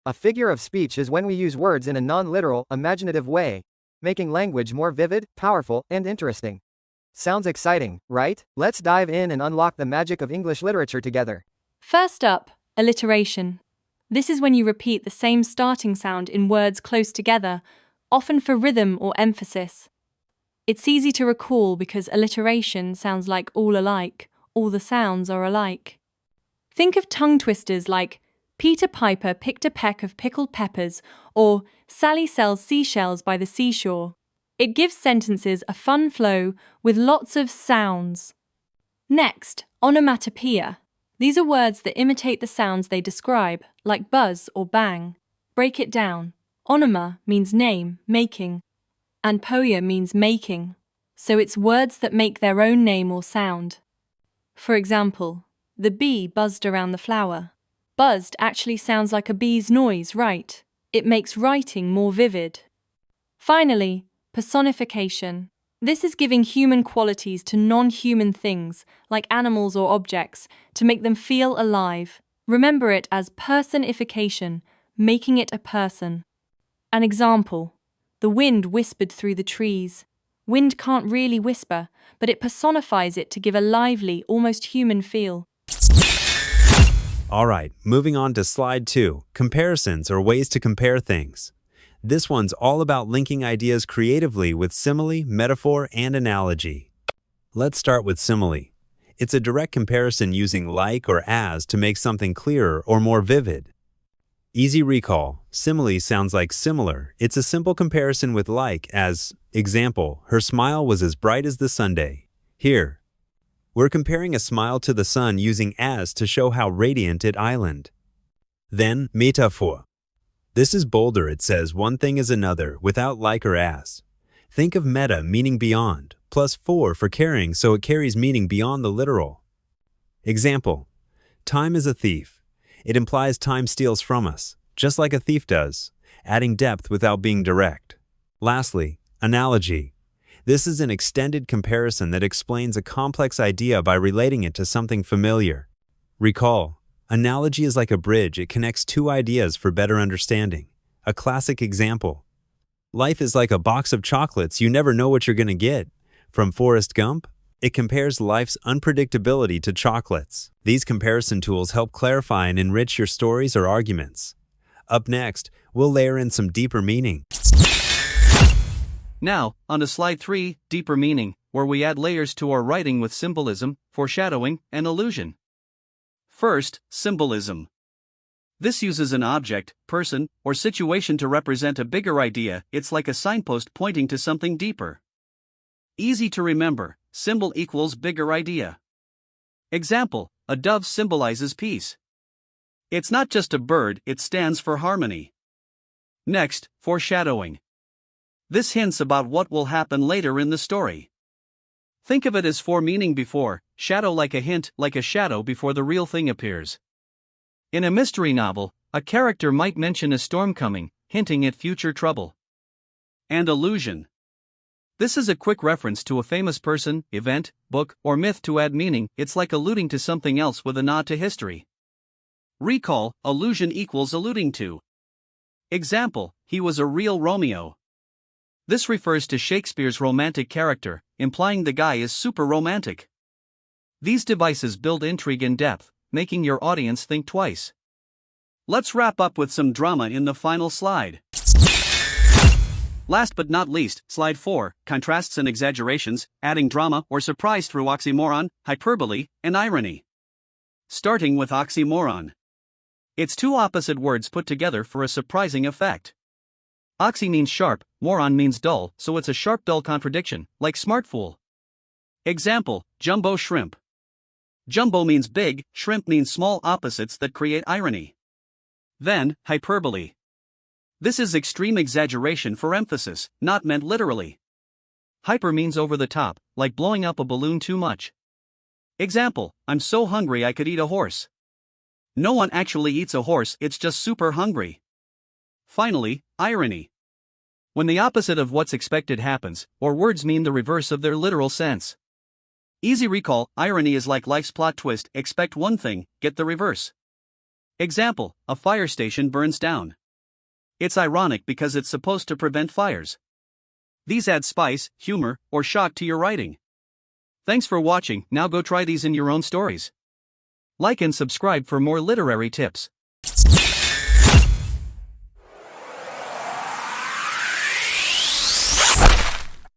A figure of speech is when we use words in a non-literal, imaginative way, making language more vivid, powerful, and interesting. Sounds exciting, right? Let's dive in and unlock the magic of English literature together. First up, alliteration. This is when you repeat the same starting sound in words close together, often for rhythm or emphasis. It's easy to recall because alliteration sounds like all alike, all the sounds are alike. Think of tongue twisters like Peter Piper picked a peck of pickled peppers or Sally sells seashells by the seashore. It gives sentences a fun flow with lots of sounds. Next, onomatopoeia. These are words that imitate the sounds they describe, like buzz or bang. Break it down. Onoma means name, making, and poia means making, so it's words that make their own name or sound. For example, the bee buzzed around the flower. Buzzed actually sounds like a bee's noise, right? It makes writing more vivid. Finally, personification. This is giving human qualities to non-human things, like animals or objects, to make them feel alive. Remember it as personification, making it a person. An example: the wind whispered through the trees. Wind can't really whisper, but it personifies it to give a lively, almost human feel. Alright, moving on to slide 2, comparisons or ways to compare things. This one's all about linking ideas creatively with simile, metaphor, and analogy. Let's start with simile. It's a direct comparison using like or as to make something clearer or more vivid. Easy recall. Simile sounds like similar. It's a simple comparison with like, as, example, her smile was as bright as the Sunday. Here, we're comparing a smile to the sun using as to show how radiant it island. Then, metaphor. This is bolder. It says one thing is another without like or as. Think of meta meaning beyond, plus for carrying, so it carries meaning beyond the literal. Example: time is a thief. It implies time steals from us, just like a thief does, adding depth without being direct. Lastly, analogy. This is an extended comparison that explains a complex idea by relating it to something familiar. Recall, analogy is like a bridge. It connects two ideas for better understanding. A classic example: life is like a box of chocolates. You never know what you're going to get. From Forrest Gump, it compares life's unpredictability to chocolates. These comparison tools help clarify and enrich your stories or arguments. Up next, we'll layer in some deeper meaning. Now, on to slide 3, deeper meaning, where we add layers to our writing with symbolism, foreshadowing, and allusion. First, symbolism. This uses an object, person, or situation to represent a bigger idea. It's like a signpost pointing to something deeper. Easy to remember, symbol equals bigger idea. Example: a dove symbolizes peace. It's not just a bird, it stands for harmony. Next, foreshadowing. This hints about what will happen later in the story. Think of it as for meaning before, shadow like a hint, like a shadow before the real thing appears. In a mystery novel, a character might mention a storm coming, hinting at future trouble. And allusion. This is a quick reference to a famous person, event, book, or myth to add meaning. It's like alluding to something else with a nod to history. Recall, allusion equals alluding to. Example: he was a real Romeo. This refers to Shakespeare's romantic character, implying the guy is super romantic. These devices build intrigue and depth, making your audience think twice. Let's wrap up with some drama in the final slide. Last but not least, slide 4, contrasts and exaggerations, adding drama or surprise through oxymoron, hyperbole, and irony. Starting with oxymoron. It's two opposite words put together for a surprising effect. Oxy means sharp, moron means dull, so it's a sharp-dull contradiction, like smart fool. Example: jumbo shrimp. Jumbo means big, shrimp means small, opposites that create irony. Then, hyperbole. This is extreme exaggeration for emphasis, not meant literally. Hyper means over the top, like blowing up a balloon too much. Example: I'm so hungry I could eat a horse. No one actually eats a horse, it's just super hungry. Finally, irony. When the opposite of what's expected happens, or words mean the reverse of their literal sense. Easy recall, irony is like life's plot twist: expect one thing, get the reverse. Example: a fire station burns down. It's ironic because it's supposed to prevent fires. These add spice, humor, or shock to your writing. Thanks for watching. Now go try these in your own stories. Like and subscribe for more literary tips.